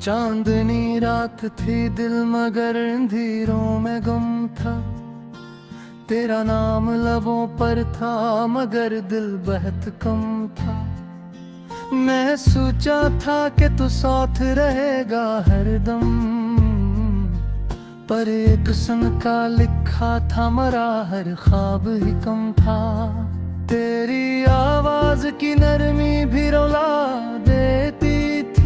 चांदनी रात थी दिल मगर अंधेरों में गुम था। तेरा नाम लबों पर था मगर दिल बहुत कम था। मैं सोचा था कि तू साथ रहेगा हरदम, पर एक सन का लिखा था मरा हर ख्वाब ही कम था। तेरी आवाज की नरमी भी रुला देती थी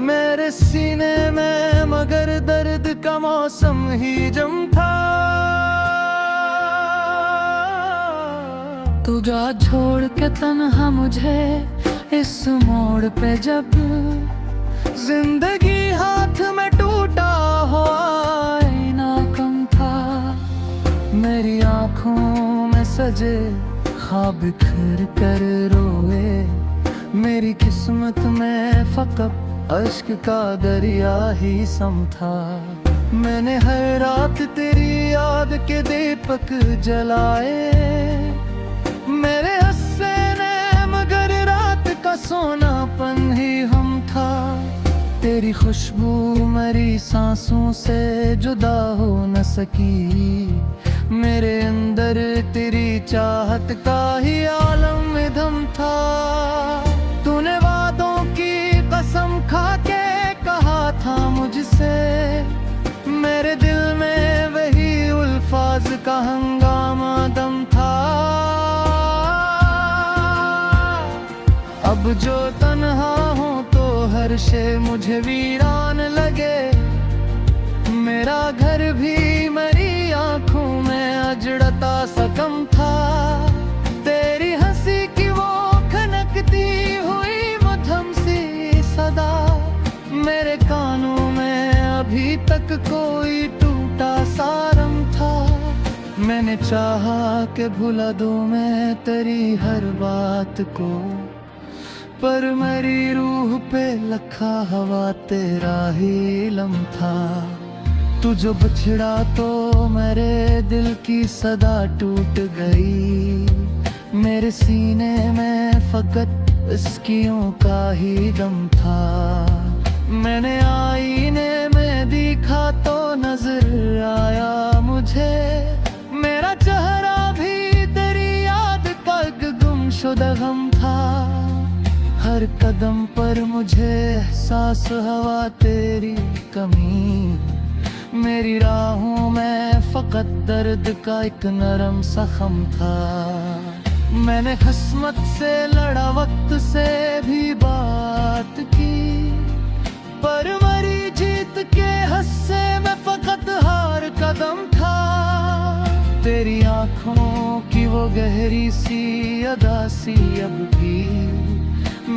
मेरे सीने में, मगर दर्द का मौसम ही जम था। तू जा छोड़ के तन्हा मुझे इस मोड़ पे, जब जिंदगी हाथ में टूटा हो आईना कम था। मेरी आंखों में सजे ख्वाब बिखर कर रोए, मेरी किस्मत में फकत अश्क का दरिया ही सम था। मैंने हर रात तेरी याद के दीपक जलाए, मेरे हस्से ने मगर रात का सोनापन ही हम था। तेरी खुशबू मेरी सांसों से जुदा हो न सकी, मेरे अंदर तेरी चाहत का ही आलम में दम था। तूने वादों की कसम खा के कहा था मुझसे, मेरे दिल में वही उल्फाज का हंगामा दम था। अब जो तन्हा हूँ तो हर शे मुझे वीरान लगे, मेरा घर भी मेरी आंखों में अजड़ता सा कम था। तेरी हंसी की वो खनकती हुई मध्यम सी सदा, मेरे कानों में अभी तक कोई टूटा सारम था। मैंने चाहा कि भुला दूं मैं तेरी हर बात को, पर मेरी रूह पे लखा हवा तेरा ही लम था। तू जो बिछड़ा तो मेरे दिल की सदा टूट गई, मेरे सीने में फकत इसकियों का ही दम था। मैंने आईने में देखा तो नजर आया मुझे, मेरा चेहरा भी तेरी याद का एक गुमशुदा गम था। हर कदम पर मुझे एहसास हुआ तेरी कमी, मेरी राहों में फकत दर्द का एक नरम सा खम था। मैंने किस्मत से लड़ा वक्त से भी बात की, पर मरी जीत के हस्से में फकत हार कदम था। तेरी आंखों की वो गहरी सी अदा सी अब भी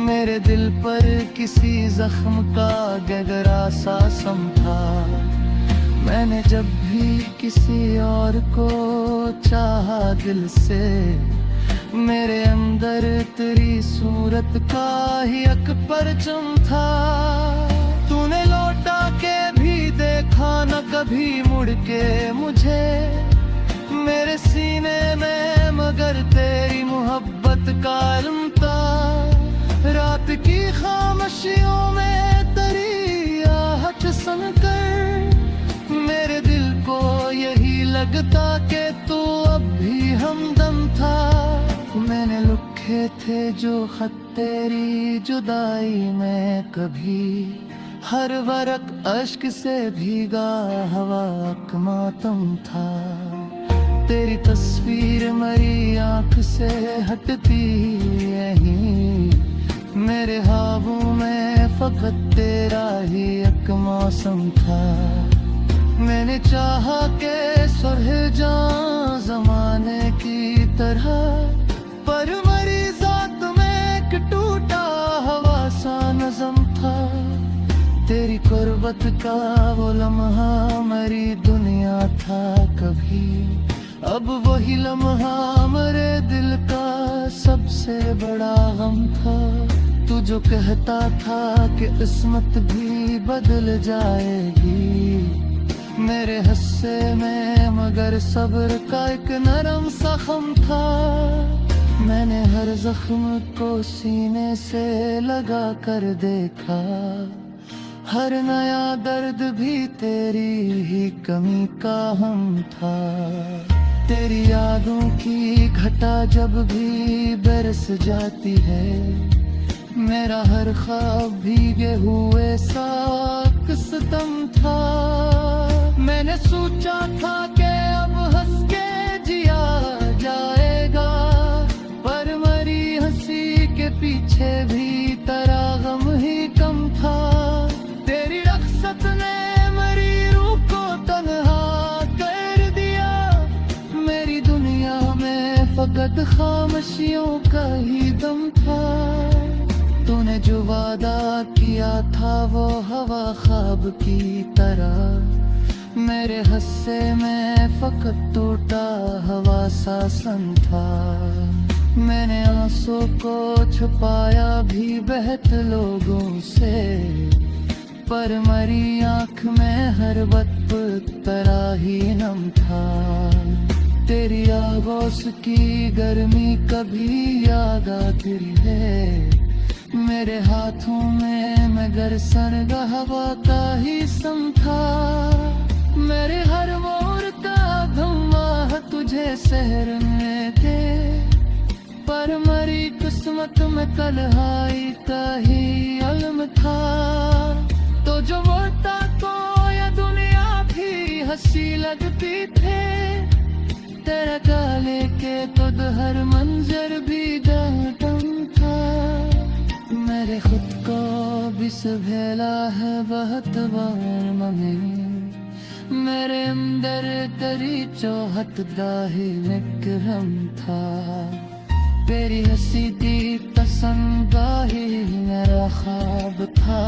मेरे दिल पर किसी जख्म का गहरा सा सम था। मैंने जब भी किसी और को चाहा दिल से, मेरे अंदर तेरी सूरत का ही एक परचम था। तूने लौटा के भी देखा न कभी मुड़ के मुझे, मेरे सीने में मगर तेरी मोहब्बत का इल्म था। रात की खामोशियों में तेरी आहट सुनकर मेरे दिल को यही लगता कि तू अब भी हमदम था। मैंने लिखे थे जो खत तेरी जुदाई में कभी, हर वरक अश्क से भीगा हवा का मातम था। तेरी तस्वीर मेरी आंख से हटती यहीं, मेरे ख्वाबों में फकत तेरा ही एक मौसम था। मैंने चाहा के सुलह जाऊं जमाने की तरह, पर मरी जात में एक टूटा हवा सा नज़म था। तेरी कुर्बत का वो लम्हा मेरी दुनिया था कभी, अब वही लम्हा मेरे दिल का सबसे बड़ा गम था। तू जो कहता था कि किस्मत भी बदल जाएगी, मेरे हस्से में मगर सब्र का एक नरम सा खम था। मैंने हर जख्म को सीने से लगा कर देखा, हर नया दर्द भी तेरी ही कमी का हम था। तेरी यादों की घटा जब भी बरस जाती है, मेरा हर ख्वाब भीगे हुए सा सितम था। मैंने सोचा था कि अब हंस के जिया जाएगा, पर मरी हंसी के पीछे भी तेरा गम ही कम था। तेरी रख्सत ने मेरी रूह को तन्हा कर दिया, मेरी दुनिया में फकत खामोशियों का ही दम था। तूने जो वादा किया था वो हवा ख्वाब की तरह, मेरे हस्से में फकत टूटा हवा सा सन था। मैंने आंसू को छुपाया भी बेहद लोगों से, पर मरी आँख में हर वक्त तरह ही नम था। तेरी आगोश की गर्मी कभी याद आती है, मेरे हाथों में मगर सरगा हवा का ही सम था। मेरे हर मोड़ का धम्मा तुझे शहर में थे, पर मरी किस्मत में तन्हाई का ही अलम था। तो जो मोड़ता को या दुनिया भी हंसी लगती थे, तेरा काले के खुद हर मंजर भी डम था। मेरे खुद को भी सुभेला है बहुत बार में, मेरे अंदर तेरी चाहत दाही विक्रम था। तेरी हंसी दी तसंगा ही मेरा ख्वाब था,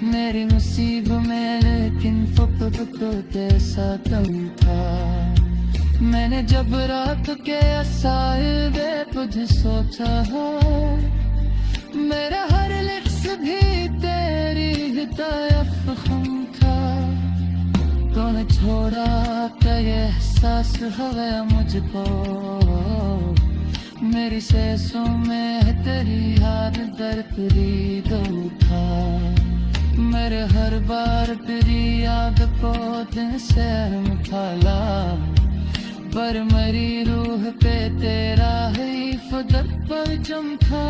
मेरी नसीब में लेकिन फकत तो जैसा कम था। मैंने जब रात के साए तुझे सोचा है, मेरा हर लफ्ज़ भी तेरी हिदायत हम था। तूने छोड़ा क्या ये एहसास हुआ मुझको, मेरी सांसों में तेरी याद दर्द दो था। मेरे हर बार तेरी याद को दिन से उठाला, पर मरी रूह पे तेरा ही फदर परचम था।